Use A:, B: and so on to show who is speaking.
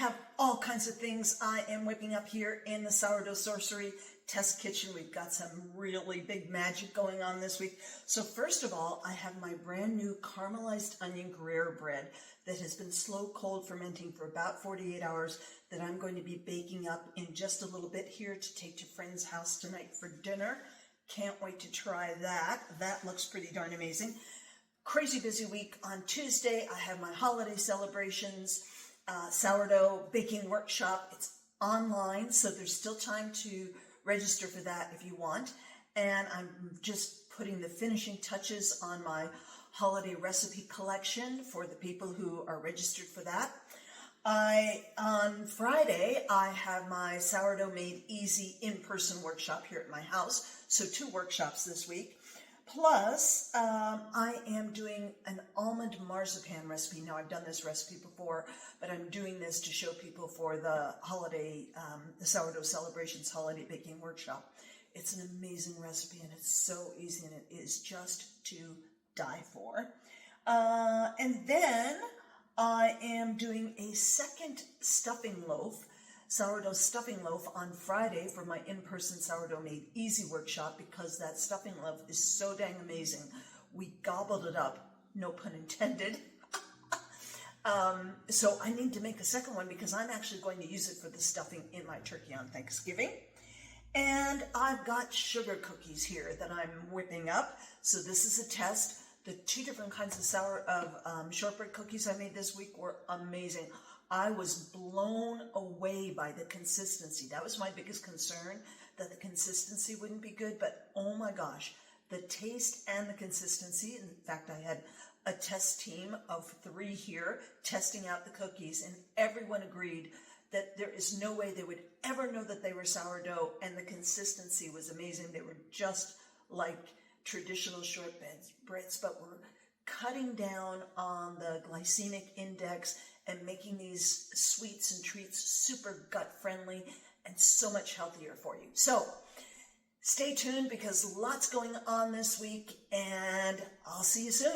A: have all kinds of things I am whipping up here in the Sourdough Sorcery test kitchen. We've got some really big magic going on this week. So first of all, I have my brand new caramelized onion Gruyère bread that has been slow cold fermenting for about 48 hours that I'm going to be baking up in just a little bit here to take to friend's house tonight for dinner. Can't wait to try that. That looks pretty darn amazing. Crazy busy week. On Tuesday, I have my holiday celebrations sourdough baking workshop. It's online, so there's still time to register for that if you want. And I'm just putting the finishing touches on my holiday recipe collection for the people who are registered for that. On Friday, I have my Sourdough Made Easy in-person workshop here at my house. So 2 workshops this week. Plus, I am doing an almond marzipan recipe. Now, I've done this recipe before, but I'm doing this to show people for the holiday, the Sourdough Celebrations Holiday Baking Workshop. It's an amazing recipe, and it's so easy, and it is just to die for. And then I am doing a second stuffing loaf, Sourdough Stuffing Loaf, on Friday for my in-person Sourdough Made Easy workshop, because that stuffing loaf is so dang amazing. We gobbled it up, no pun intended. So I need to make a second one because I'm actually going to use it for the stuffing in my turkey on Thanksgiving. And I've got sugar cookies here that I'm whipping up. So this is a test. The 2 different kinds of shortbread cookies I made this week were amazing. I was blown away by the consistency. That was my biggest concern, that the consistency wouldn't be good, but oh my gosh, the taste and the consistency. In fact, I had a test team of 3 here testing out the cookies, and everyone agreed that there is no way they would ever know that they were sourdough, and the consistency was amazing. They were just like traditional shortbreads, but we're cutting down on the glycemic index and making these sweets and treats super gut friendly and so much healthier for you. So stay tuned because lots going on this week, and I'll see you soon.